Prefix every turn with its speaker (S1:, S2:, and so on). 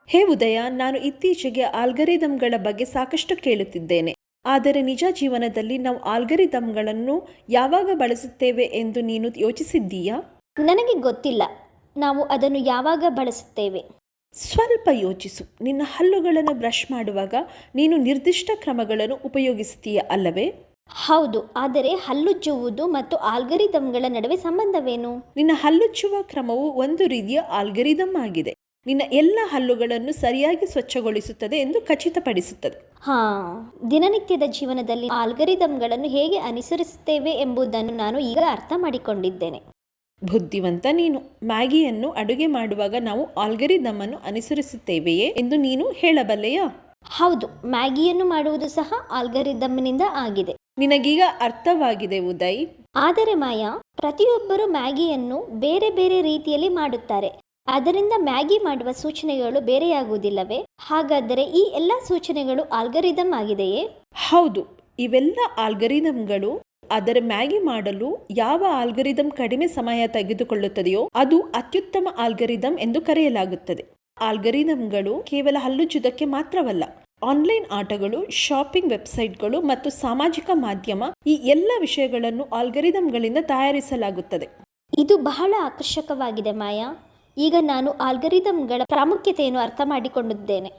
S1: ಹೇ ಉದಯ, ನಾನು ಇತ್ತೀಚೆಗೆ ಆಲ್ಗರಿದಮ್ಗಳ ಬಗ್ಗೆ ಸಾಕಷ್ಟು ಕೇಳುತ್ತಿದ್ದೇನೆ. ಆದರೆ ನಿಜ ಜೀವನದಲ್ಲಿ ನಾವು ಆಲ್ಗರಿದಮ್ಗಳನ್ನು ಯಾವಾಗ ಬಳಸುತ್ತೇವೆ ಎಂದು ನೀನು ಯೋಚಿಸಿದ್ದೀಯಾ?
S2: ನನಗೆ ಗೊತ್ತಿಲ್ಲ ನಾವು ಅದನ್ನು ಯಾವಾಗ ಬಳಸುತ್ತೇವೆ.
S1: ಸ್ವಲ್ಪ ಯೋಚಿಸು. ನಿನ್ನ ಹಲ್ಲುಗಳನ್ನು ಬ್ರಷ್ ಮಾಡುವಾಗ ನೀನು ನಿರ್ದಿಷ್ಟ ಕ್ರಮಗಳನ್ನು ಉಪಯೋಗಿಸ್ತೀಯ ಅಲ್ಲವೇ?
S2: ಹೌದು, ಆದರೆ ಹಲ್ಲುಜ್ಜುವುದು ಮತ್ತು ಆಲ್ಗರಿದಮ್ಗಳ ನಡುವೆ ಸಂಬಂಧವೇನು?
S1: ನಿನ್ನ ಹಲ್ಲುಜ್ಜುವ ಕ್ರಮವು ಒಂದು ರೀತಿಯ ಆಲ್ಗರಿದಮ್ ಆಗಿದೆ. ನಿನ್ನ ಎಲ್ಲ ಹಲ್ಲುಗಳನ್ನು ಸರಿಯಾಗಿ ಸ್ವಚ್ಛಗೊಳಿಸುತ್ತದೆ ಎಂದು ಖಚಿತಪಡಿಸುತ್ತದೆ.
S2: ದಿನನಿತ್ಯದ ಜೀವನದಲ್ಲಿ ಆಲ್ಗರಿದಮ್ಗಳನ್ನು ಹೇಗೆ ಅನುಸರಿಸುತ್ತೇವೆ ಎಂಬುದನ್ನು ನಾನು ಈಗ ಅರ್ಥ ಮಾಡಿಕೊಂಡಿದ್ದೇನೆ.
S1: ಬುದ್ಧಿವಂತ ನೀನು. ಮ್ಯಾಗಿಯನ್ನು ಅಡುಗೆ ಮಾಡುವಾಗ ನಾವು ಆಲ್ಗರಿದಮ್ ಅನ್ನು ಅನುಸರಿಸುತ್ತೇವೆಯೇ ಎಂದು ನೀನು ಹೇಳಬಲ್ಲೆಯಾ?
S2: ಹೌದು, ಮ್ಯಾಗಿಯನ್ನು ಮಾಡುವುದು ಸಹ ಆಲ್ಗರಿದಮ್ನಿಂದ ಆಗಿದೆ.
S1: ನಿನಗೀಗ ಅರ್ಥವಾಗಿದೆ ಉದಯ್.
S2: ಆದರೆ ಮಾಯಾ, ಪ್ರತಿಯೊಬ್ಬರು ಮ್ಯಾಗಿಯನ್ನು ಬೇರೆ ಬೇರೆ ರೀತಿಯಲ್ಲಿ ಮಾಡುತ್ತಾರೆ. ಅದರಿಂದ ಮ್ಯಾಗಿ ಮಾಡುವ ಸೂಚನೆಗಳು ಬೇರೆಯಾಗುವುದಿಲ್ಲವೇ? ಹಾಗಾದರೆ ಈ ಎಲ್ಲ ಸೂಚನೆಗಳು ಆಲ್ಗರಿದಮ್ ಆಗಿದೆಯೇ?
S1: ಹೌದು, ಇವೆಲ್ಲ ಆಲ್ಗರಿದಮ್ಗಳು. ಅದರ ಮ್ಯಾಗಿ ಮಾಡಲು ಯಾವ ಆಲ್ಗರಿದಮ್ ಕಡಿಮೆ ಸಮಯ ತೆಗೆದುಕೊಳ್ಳುತ್ತದೆಯೋ ಅದು ಅತ್ಯುತ್ತಮ ಆಲ್ಗರಿದಮ್ ಎಂದು ಕರೆಯಲಾಗುತ್ತದೆ. ಆಲ್ಗರಿದಮ್ಗಳು ಕೇವಲ ಹಲ್ಲುಜ್ಜುವುದಕ್ಕೆ ಮಾತ್ರವಲ್ಲ, ಆನ್ಲೈನ್ ಆಟಗಳು, ಶಾಪಿಂಗ್ ವೆಬ್ಸೈಟ್ಗಳು ಮತ್ತು ಸಾಮಾಜಿಕ ಮಾಧ್ಯಮ, ಈ ಎಲ್ಲ ವಿಷಯಗಳನ್ನು ಆಲ್ಗರಿದಮ್ಗಳಿಂದ ತಯಾರಿಸಲಾಗುತ್ತದೆ.
S2: ಇದು ಬಹಳ ಆಕರ್ಷಕವಾಗಿದೆ ಮಾಯಾ. ಈಗ ನಾನು ಆಲ್ಗರಿದಮ್ಗಳ ಪ್ರಾಮುಖ್ಯತೆಯನ್ನು ಅರ್ಥ ಮಾಡಿಕೊಂಡಿದ್ದೇನೆ.